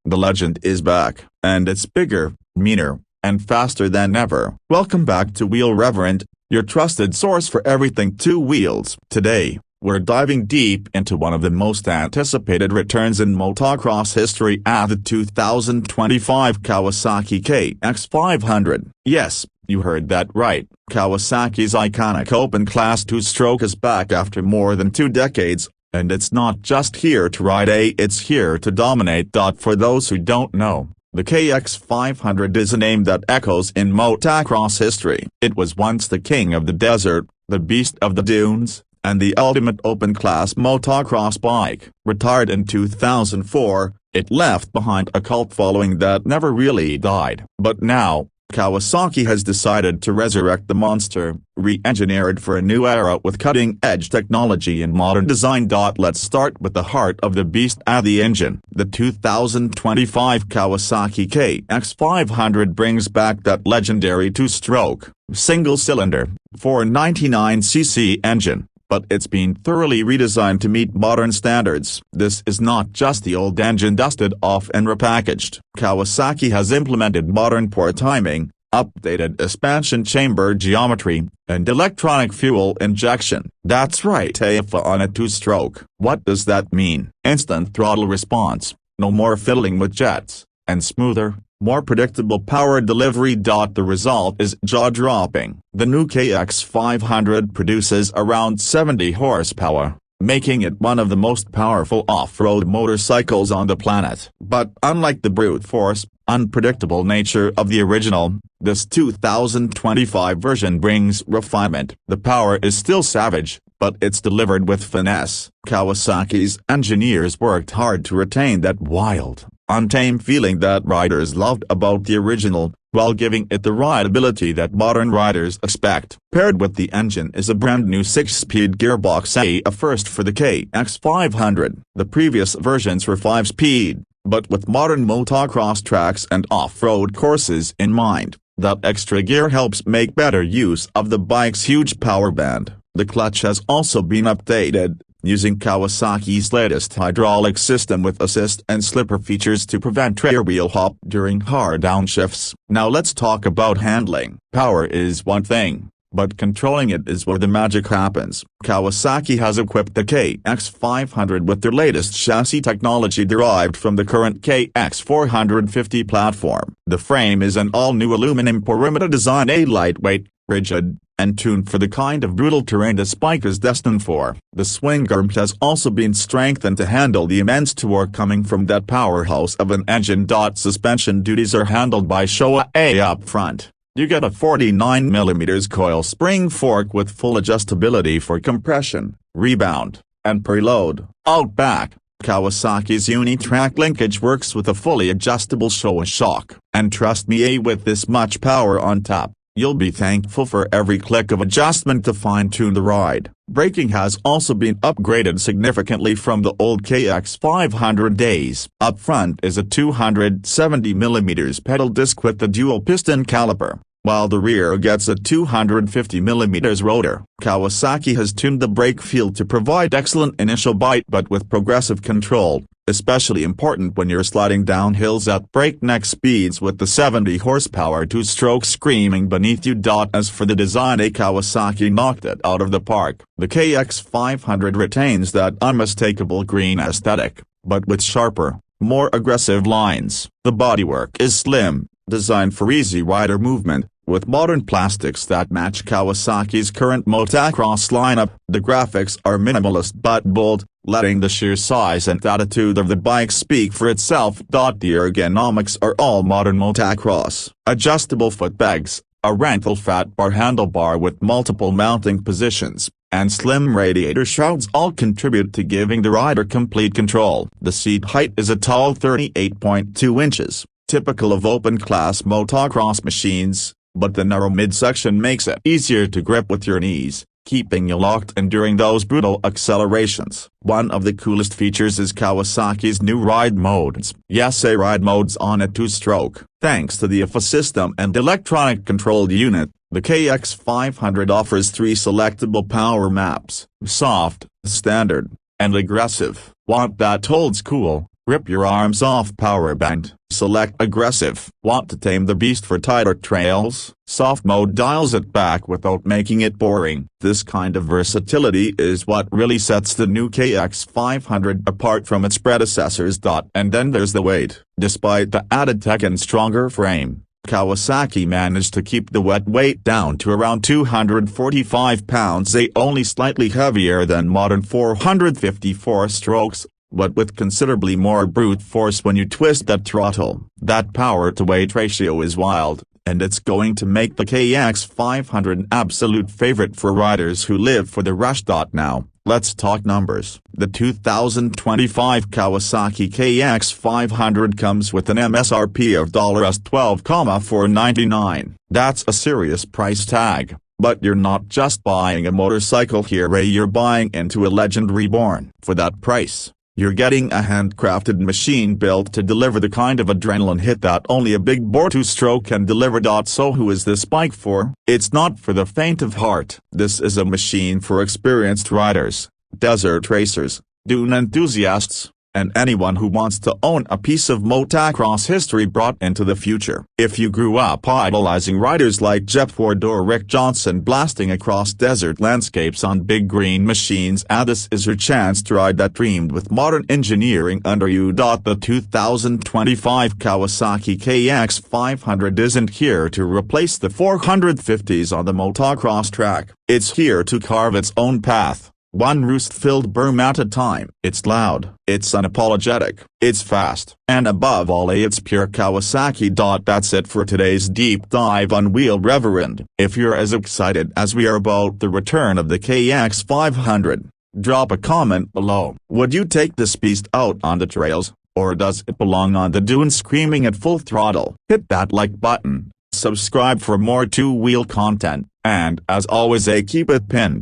The legend is back, and it's bigger, meaner, and faster than ever. Welcome back to Wheel Reverend, your trusted source for everything two wheels. Today, we're diving deep into one of the most anticipated returns in motocross history at the 2025 Kawasaki KX 500. Yes, you heard that right. Kawasaki's iconic open-class two-stroke is back after more than 2 decades, and it's not just here to ride, it's here to dominate. For those who don't know, the KX 500 is a name that echoes in motocross history. It was once the king of the desert, the beast of the dunes, and the ultimate open-class motocross bike. Retired in 2004, it left behind a cult following that never really died. But now, Kawasaki has decided to resurrect the monster, re-engineer it for a new era with cutting-edge technology and modern design. Let's start with the heart of the beast, the engine. The 2025 Kawasaki KX 500 brings back that legendary two-stroke, single-cylinder, 499cc engine, but it's been thoroughly redesigned to meet modern standards. This is not just the old engine dusted off and repackaged. Kawasaki has implemented modern port timing, updated expansion chamber geometry, and electronic fuel injection. That's right, EFA on a two-stroke. What does that mean? Instant throttle response, no more fiddling with jets, and smoother, more predictable power delivery. The result is jaw-dropping. The new KX 500 produces around 70 horsepower, making it one of the most powerful off-road motorcycles on the planet. But unlike the brute force, unpredictable nature of the original, this 2025 version brings refinement. The power is still savage, but it's delivered with finesse. Kawasaki's engineers worked hard to retain that wild, untamed feeling that riders loved about the original, while giving it the rideability that modern riders expect. Paired with the engine is a brand new 6-speed gearbox, a first for the KX 500. The previous versions were 5-speed, but with modern motocross tracks and off-road courses in mind, that extra gear helps make better use of the bike's huge power band. The clutch has also been updated, using Kawasaki's latest hydraulic system with assist and slipper features to prevent rear wheel hop during hard downshifts. Now let's talk about handling. Power is one thing, but controlling it is where the magic happens. Kawasaki has equipped the KX 500 with their latest chassis technology derived from the current KX 450 platform. The frame is an all-new aluminum perimeter design, lightweight, rigid, and tuned for the kind of brutal terrain this bike is destined for. The swing arm has also been strengthened to handle the immense torque coming from that powerhouse of an engine. Suspension duties are handled by Showa up front. You get a 49mm coil spring fork with full adjustability for compression, rebound, and preload. Out back, Kawasaki's Unitrack linkage works with a fully adjustable Showa shock. And trust me, with this much power on top, you'll be thankful for every click of adjustment to fine-tune the ride. Braking has also been upgraded significantly from the old KX 500 days. Up front is a 270mm pedal disc with the dual-piston caliper, while the rear gets a 250mm rotor. Kawasaki has tuned the brake feel to provide excellent initial bite, but with progressive control, especially important when you're sliding down hills at breakneck speeds with the 70 horsepower two-stroke screaming beneath you. As for the design, Kawasaki knocked it out of the park. The KX 500 retains that unmistakable green aesthetic, but with sharper, more aggressive lines. The bodywork is slim, designed for easy rider movement, with modern plastics that match Kawasaki's current motocross lineup. The graphics are minimalist but bold, letting the sheer size and attitude of the bike speak for itself. The ergonomics are all modern motocross. Adjustable footpegs, a rental fat bar handlebar with multiple mounting positions, and slim radiator shrouds all contribute to giving the rider complete control. The seat height is a tall 38.2 inches, typical of open-class motocross machines, but the narrow midsection makes it easier to grip with your knees, keeping you locked in during those brutal accelerations. One of the coolest features is Kawasaki's new ride modes. Yes, ride modes on a two-stroke. Thanks to the EFA system and electronic control unit, the KX 500 offers 3 selectable power maps: soft, standard, and aggressive. Want that old school, Rip your arms off power band. Select aggressive. Want to tame the beast for tighter trails? Soft mode dials it back without making it boring. This kind of versatility is what really sets the new KX 500 apart from its predecessors. And then there's the weight. Despite the added tech and stronger frame, Kawasaki managed to keep the wet weight down to around 245 pounds, only slightly heavier than modern 454 strokes, but with considerably more brute force when you twist that throttle. That power-to-weight ratio is wild, and it's going to make the KX 500 an absolute favorite for riders who live for the rush. Now, let's talk numbers. The 2025 Kawasaki KX 500 comes with an MSRP of $12,499. That's a serious price tag. But you're not just buying a motorcycle here, you're buying into a legend reborn. For that price, you're getting a handcrafted machine built to deliver the kind of adrenaline hit that only a big bore two-stroke can deliver. So who is this bike for? It's not for the faint of heart. This is a machine for experienced riders, desert racers, dune enthusiasts, and anyone who wants to own a piece of motocross history brought into the future. If you grew up idolizing riders like Jeff Ford or Rick Johnson blasting across desert landscapes on big green machines, this is your chance to ride that dream with modern engineering under you. The 2025 Kawasaki KX 500 isn't here to replace the 450s on the motocross track. It's here to carve its own path, one roost-filled berm at a time. It's loud, it's unapologetic, it's fast, and above all it's pure Kawasaki. That's it for today's deep dive on Wheel Reverend. If you're as excited as we are about the return of the KX 500, drop a comment below. Would you take this beast out on the trails, or does it belong on the dunes screaming at full throttle? Hit that like button, subscribe for more two-wheel content, and as always keep it pinned.